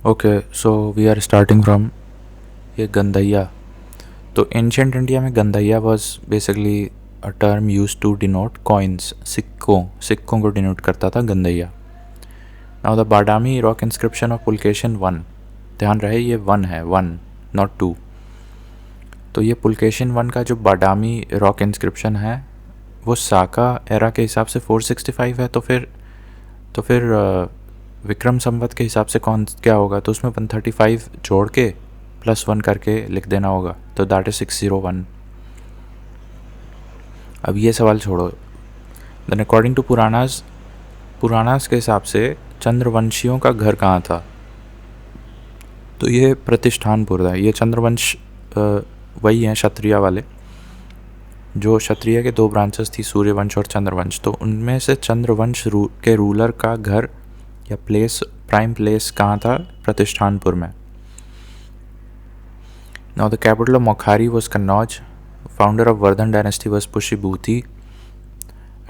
Okay, so we are starting from ये गंधैया. तो ancient India में Gandhaiya was basically a term use to denote coins. सिक्कों को denote करता था Gandhaiya. Now the Badami rock inscription of Pulakeshin 1. ध्यान रहे ये 1 है, 1 नॉट 2. तो ये पुलकेशन 1 का जो बादामी रॉक इंस्क्रिप्शन है वो साका एरा के हिसाब से 465 है. तो फिर विक्रम संवत के हिसाब से कौन क्या होगा, तो उसमें 135 जोड़ के +1 करके लिख देना होगा. तो दैट इज 601. अब ये सवाल छोड़ो. देन अकॉर्डिंग टू पुराणास के हिसाब से चंद्रवंशियों का घर कहाँ था. तो ये प्रतिष्ठानपुर है. ये चंद्रवंश वही हैं क्षत्रिय वाले. जो क्षत्रिय के 2 ब्रांचेस थी, सूर्यवंश और चंद्रवंश. तो उनमें से चंद्रवंश के रूलर का घर या प्राइम प्लेस कहाँ था, प्रतिष्ठानपुर में. Now the capital of Maukhari was Kannauj. Founder of Vardhan dynasty was Pushyabhuti.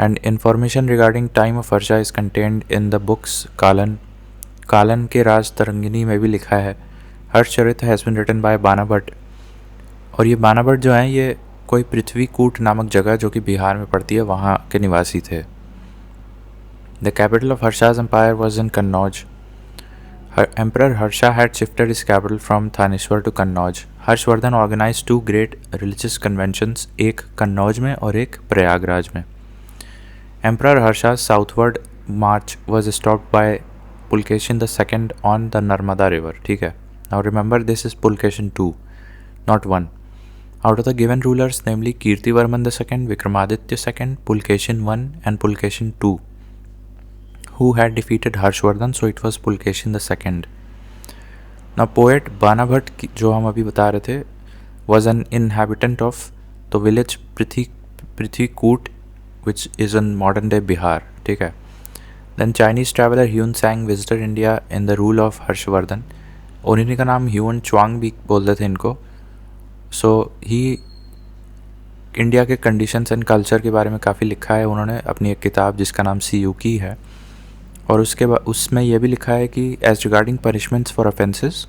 And information regarding time of Harsha is contained in the books Kalhan. Kalhan के राज तरंगिनी में भी लिखा है. Harshacharita has been written by Bana Bhatt. और ये बाना भट्ट जो हैं ये कोई पृथ्वीकूट नामक जगह जो कि बिहार में पड़ती है वहाँ के निवासी थे. The capital of Harsha's empire was in Kannauj. Emperor Harsha had shifted his capital from Thaneshwar to Kannauj. Harshavardhan organize 2 great religious conventions, एक कन्नौज में और एक प्रयागराज में. Emperor Harsha's southward march was stopped by Pulkeshi II on the Narmada river. ठीक है. Now remember this is Pulkeshi 2, not 1. Out of the given rulers, namely Kirtivarman II, Vikramaditya II, Pulkeshi I and Pulkeshi II, who had defeated Harshvardhan, so it was Pulkeshi II. Now poet Bana Bhatt जो हम अभी बता रहे थे was an inhabitant of the village Prithvikut, which is in modern day Bihar. ठीक है. Then Chinese traveler Huan Sang visited India in the rule of Harshvardhan. और इन्हीं का नाम ह्यून च्वांग भी बोलते थे इनको. सो ही इंडिया के कंडीशंस एंड कल्चर के बारे में काफ़ी लिखा है उन्होंने अपनी एक किताब जिसका नाम सीयूकी है. और उसमें यह भी लिखा है कि as regarding punishments for offences,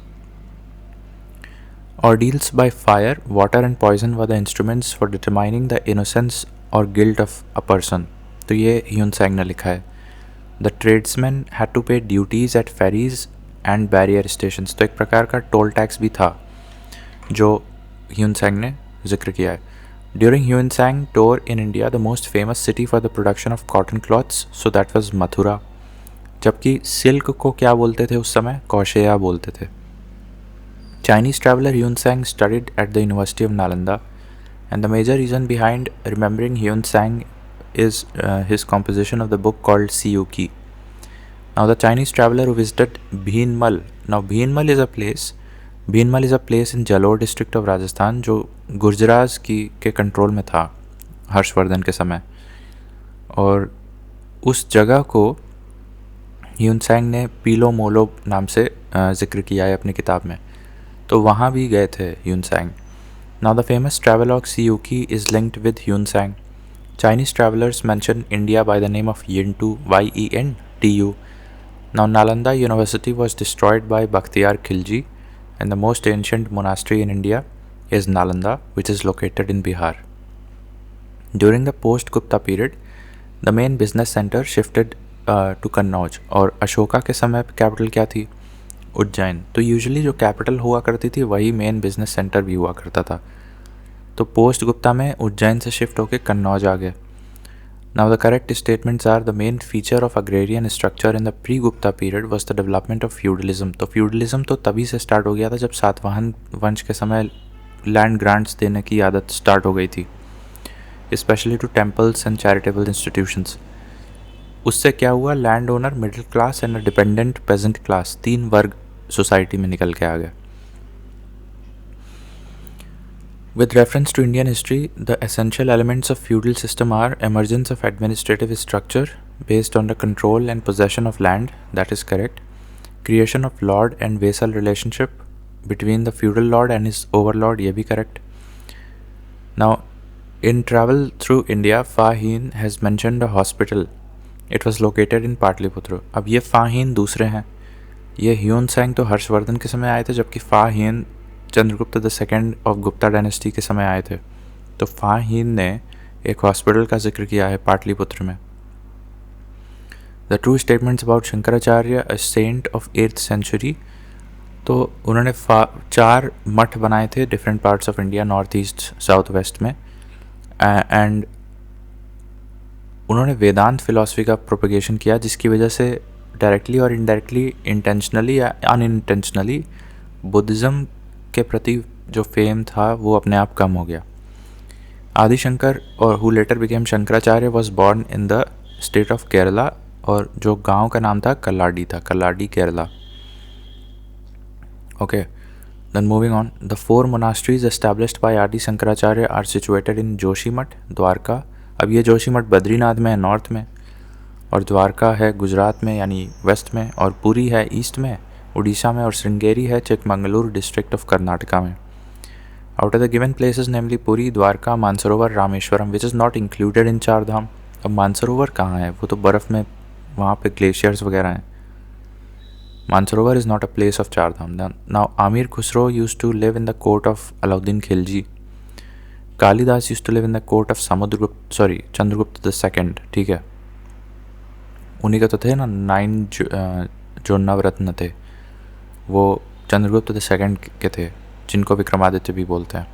ordeals by fire, water and poison were the instruments for determining the innocence or guilt of a person. तो ये ह्यून सैंग ने लिखा है. The tradesmen had to pay duties at ferries and barrier stations. तो एक प्रकार का toll tax भी था जो ह्यून सैंग ने जिक्र किया है. During Huan Sang tour in India, the most famous city for the production of cotton cloths, so that was Mathura. जबकि सिल्क को क्या बोलते थे उस समय, कौशेया बोलते थे. Chinese traveler Huan Sang studied at the University of Nalanda, and the major reason behind remembering Huan Sang is his composition of the book called Siyuki. Now the Chinese traveler who visited Bheenmal. Now Bheenmal is a place in Jalore district of Rajasthan जो गुर्जराज के control में था हर्षवर्धन के समय. और उस जगह को ह्यून सैंग ने पीलो मोलो नाम से जिक्र किया है अपनी किताब में. तो वहाँ भी गए थे Hyun सैंग. Now the famous travelogue Siyuki is linked with Huan Sang. Chinese travelers mention India by the name of Yentu, Yentu. Now Nalanda University was destroyed by Bakhtiyar Khilji, and the most ancient monastery in India is Nalanda, which is located in Bihar. During the post-Gupta period, the main business center shifted to Kannauj. और अशोका के समय capital क्या थी, उज्जैन. तो usually जो capital हुआ करती थी वही मेन बिजनेस सेंटर भी हुआ करता था. तो पोस्ट गुप्ता में उज्जैन से शिफ्ट होकर कन्नौज आ गए. Now the correct statements are the main feature of agrarian structure in the pre Gupta period was the development of feudalism. तो फ्यूडलिज्म तो तभी से स्टार्ट हो गया था जब सातवाहन वंश के समय लैंड ग्रांट्स देने की आदत स्टार्ट हो गई थी, specially to temples and charitable institutions. उससे क्या हुआ, land owner, middle class and dependent peasant class, 3 वर्ग सोसाइटी में निकल के आ गए. With reference to Indian history, the essential elements of feudal system are emergence of administrative structure based on the control and possession of land, that is correct. Creation of lord and vassal relationship between the feudal lord and his overlord, ये भी correct. Now, in travel through India, Fahin has mentioned a hospital. It was located in Patliputra. अब ये फाहीन दूसरे हैं ये Hyun सैंग तो हर्षवर्धन के समय आए थे, जबकि Fa Hien Chandragupta the second of Gupta dynasty के समय आए थे। तो फा हियन ने एक हॉस्पिटल का जिक्र किया है पाटलिपुत्र में। The true statements about Shankaracharya a saint of 8th century, तो उन्होंने 4 मठ बनाए थे different parts of India, north east south west में, एंड उन्होंने वेदांत फिलॉसफी का प्रोपगेशन किया, जिसकी वजह से डायरेक्टली और इनडायरेक्टली, इंटेंशनली या अनइंटेंशनली बुद्धिज़्म के प्रति जो फेम था वो अपने आप कम हो गया। आदिशंकर और who later became Shankaracharya was born in the state of Kerala, और जो गांव का नाम था कल्लाडी था, Kalady Kerala. Okay, then moving on, the 4 monasteries established by Adi Shankaracharya are situated in Joshimath, Dwarka. अब ये जोशीमठ बद्रीनाथ में है, नॉर्थ में, और द्वारका है गुजरात में यानी वेस्ट में, और पुरी है ईस्ट में उड़ीसा में, और श्रृंगेरी है चिकमंगलुरु डिस्ट्रिक्ट ऑफ कर्नाटका में। Out of the given places namely Puri, Dwarka, Mansarovar, Rameswaram, which is not included in 4 धाम। अब मानसरोवर कहाँ है, वो तो बर्फ़ में, वहाँ पे ग्लेशियर्स वगैरह हैं। Mansarovar is not a place of 4 dham. Now Amir Khusro used to live in the court of Alauddin Khilji. Kalidas used to live in the court of Chandragupta the second, ठीक है, उन्हीं का तो थे ना 9 जो नवरत्न थे, वो चंद्रगुप्त द सेकेंड के थे, जिनको विक्रमादित्य भी बोलते हैं।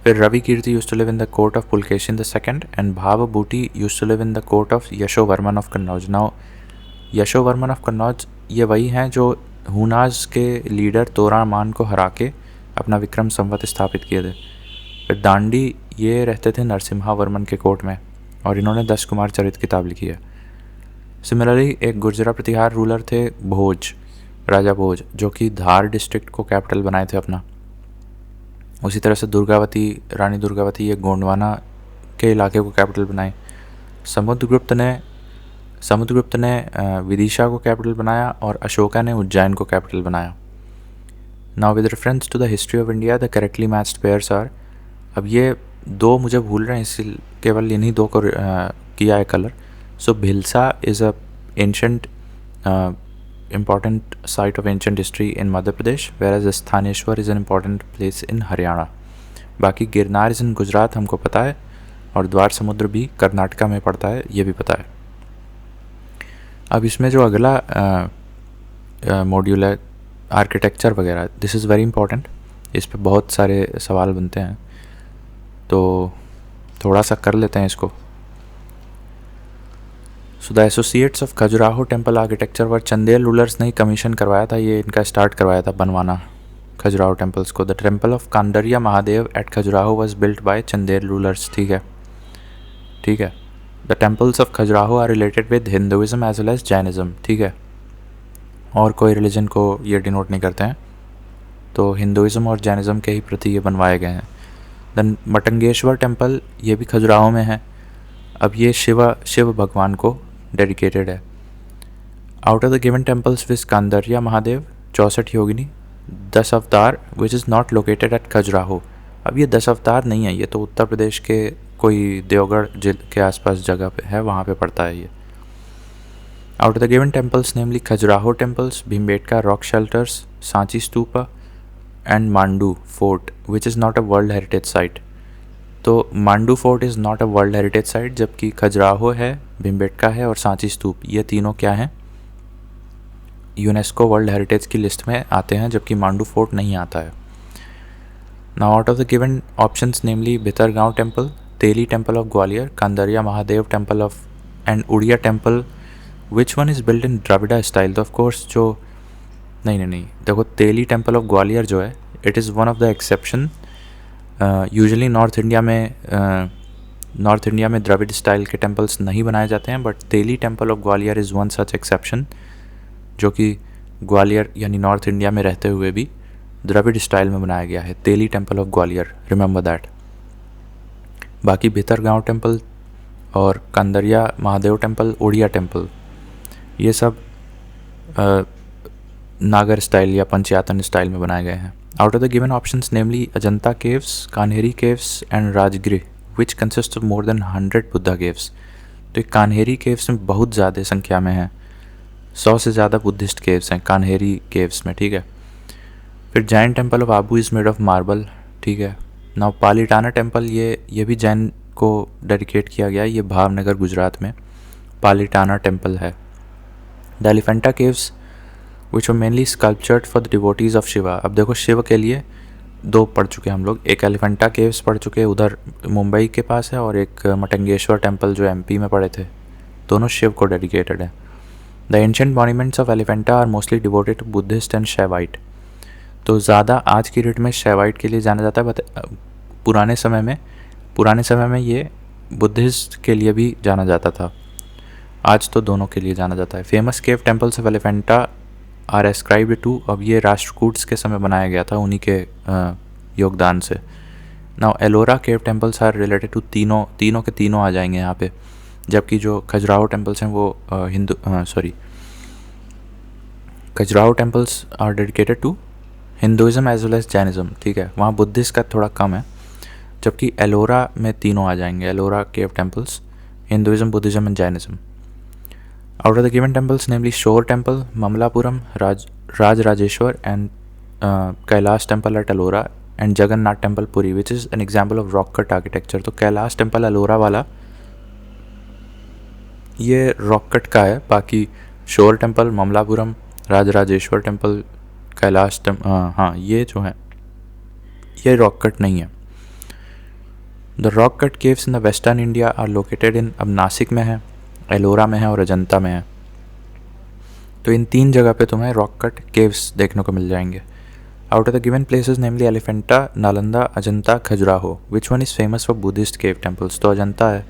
फिर Ravi Kirti used to live in the court of Pulakeshin the second, and Bhavabhuti used to live in the court of Yashovarman of Kannauj. Now Yashovarman of Kannauj ये वही हैं जो हुनाज के लीडर तोरामान को हरा के अपना विक्रम संवत स्थापित किए थे। फिर दांडी ये रहते थे नरसिम्हा वर्मन के कोर्ट में, और इन्होंने 10 कुमार चरित किताब लिखी है। सिमिलरली एक गुर्जरा प्रतिहार रूलर थे भोज, राजा भोज, जो कि धार डिस्ट्रिक्ट को कैपिटल बनाए थे अपना। उसी तरह से दुर्गावती, रानी दुर्गावती ये गोंडवाना के इलाके को कैपिटल बनाए। समुद्रगुप्त ने विदिशा को कैपिटल बनाया, और अशोका ने उज्जैन को कैपिटल बनाया। Now with reference to the history of India the correctly matched pairs are, अब ये 2 मुझे भूल रहे हैं, इसलिए केवल इन्हीं 2 को किया है colour. So Bhilsa is a ancient important site of ancient history in Madhya Pradesh, whereas Sthaneshwar is an important place in Haryana. बाकी गिरनार इज़ इन गुजरात हमको पता है, और द्वार समुद्र भी कर्नाटका में पड़ता है, ये भी पता है। अब इसमें जो अगला मॉड्यूल है आर्किटेक्चर वगैरह, दिस इज़ वेरी इंपॉर्टेंट, इस पे बहुत सारे सवाल बनते हैं, तो थोड़ा सा कर लेते हैं इसको। So the associates of Khajuraho temple architecture were Chandel rulers ने ही कमीशन करवाया था, ये इनका स्टार्ट करवाया था बनवाना खजुराहो टेम्पल्स को। The temple of Kandariya Mahadev at Khajuraho was built by Chandel rulers, ठीक है, ठीक है। The temples of Khajuraho are related with Hinduism as well as Jainism, ठीक है, और कोई रिलीजन को ये डिनोट नहीं करते हैं, तो हिंदुइज्म और जैनिज्म के ही प्रति ये बनवाए गए हैं। देन मटंगेश्वर टेम्पल, ये भी खजुराहो में है। अब ये शिव भगवान को डेडिकेटेड है। Out of the given temples which Kandariya Mahadev, 64 Yogini, 10 Avatar which is not located at Khajuraho. अब ये 10 अवतार नहीं है, ये तो उत्तर प्रदेश के कोई देवगढ़ जिले के आसपास जगह पे है, वहाँ पे पड़ता है ये। Out of the given temples namely Khajuraho temples, Bhimbetka rock shelters, Sanchi stupa and Mandu fort which is not a world heritage site. तो Mandu fort is not a world heritage site, जबकि खजुराहो है, भीमबेटका है और सांची स्तूप, ये तीनों क्या हैं, यूनेस्को वर्ल्ड हेरिटेज की लिस्ट में आते हैं, जबकि मांडू फोर्ट नहीं आता है। Now out of the given options namely Bhitargaon temple, Teli temple of Gwalior, Kandariya Mahadev temple of and Odia temple, which one is build in Dravida style. तो ऑफ कोर्स जो नहीं देखो, तेली टेम्पल ऑफ ग्वालियर जो है, it is one of the exception. Usually north India में Dravid style के temples नहीं बनाए जाते हैं, but Teli temple of Gwalior is one such exception, जो कि ग्वालियर यानी नॉर्थ इंडिया में रहते हुए भी द्रविड़ स्टाइल में बनाया गया है, Teli temple of Gwalior, remember that. बाकी भितरगांव टेम्पल और कांदरिया महादेव टेम्पल, उड़िया टेम्पल, ये सब नागर स्टाइल या पंचयातन स्टाइल में बनाए गए हैं। Out of the given options namely Ajanta caves, Kanheri caves and Rajgriha which consist of more than 100 Buddha caves. तो कान्हेरी केव्स में बहुत ज़्यादा संख्या में है, 100 से ज़्यादा बुद्धिस्ट केव्स हैं कान्हेरी केव्स में, ठीक है। फिर Jain temple of Abu is made of marble, ठीक है। नाउ पालिटाना टेम्पल, ये भी जैन को डेडिकेट किया गया है, ये भावनगर गुजरात में पालिटाना टेम्पल है। The Elephanta caves which were mainly sculptured for the devotees of Shiva. अब देखो शिव के लिए दो पढ़ चुके हम लोग, एक एलिफेंटा केव्स पढ़ चुके उधर मुंबई के पास है, और एक मटंगेश्वर टेम्पल जो एमपी में पढ़े थे, दोनों शिव को डेडिकेटेड है। The ancient monuments of Elephanta are mostly devoted to Buddhist and Shaivite. तो ज़्यादा आज की डेट में शैवाइट के लिए जाना जाता है, बट पुराने समय में ये बुद्धिस्ट के लिए भी जाना जाता था। आज तो दोनों के लिए जाना जाता है। Famous cave temples of Elephanta are ascribed to, अब ये राष्ट्रकूट्स के समय बनाया गया था, उन्हीं के योगदान से। Now Ellora cave temples are related to तीनों के तीनों आ जाएंगे यहाँ पे, जबकि जो खजुराहो टेम्पल्स हैं वो Khajuraho temples are dedicated to Hinduism as well as Jainism, ठीक है। वहाँ बुद्धिस्ट का थोड़ा कम है, जबकि एलोरा में तीनों आ जाएंगे, Ellora cave temples, Hinduism, Buddhism and Jainism. Out of the given temples, namely Shore Temple, Mamlapuram, Rajrajeshwar, and Kailash Temple at Ellora, and Jagannath Temple Puri, which is an example of rock cut architecture. तो Kailash temple Ellora वाला ये rock cut का है, बाकी shore temple, Mamallapuram, Rajarajeshwara temple, Kailash हाँ ये जो है ये रॉक कट नहीं है। The rock cut caves in the western India are located in, अब नासिक में है, एलोरा में है और अजंता में है। तो इन तीन जगह पे तुम्हें रॉक कट केव्स देखने को मिल जाएंगे। Out of the given places namely Elephanta, Nalanda, Ajanta, Khajuraho, which one is famous for Buddhist cave temples? तो अजंता है।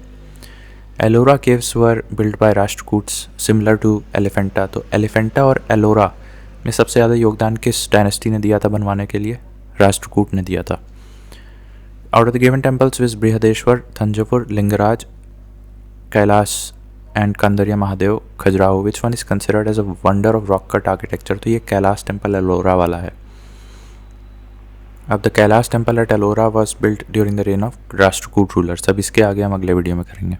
Ellora caves were build by Rashtrakutas similar to Elephanta. तो एलिफेंटा और एलोरा में सबसे ज़्यादा योगदान किस डायनेस्टी ने दिया था बनवाने के लिए? राष्ट्रकूट ने दिया था। Out of the given temples viz Brihadeshwara, Thanjavur, Lingaraj, Kailash and Kandariya Mahadev, Khajuraho, which one is considered as a wonder of rock cut architecture? तो ये कैलाश टेम्पल एलोरा वाला है। अब the Kailash temple at Ellora was built during the reign of Rashtrakuta rulers. अब इसके आगे हम अगले वीडियो में करेंगे।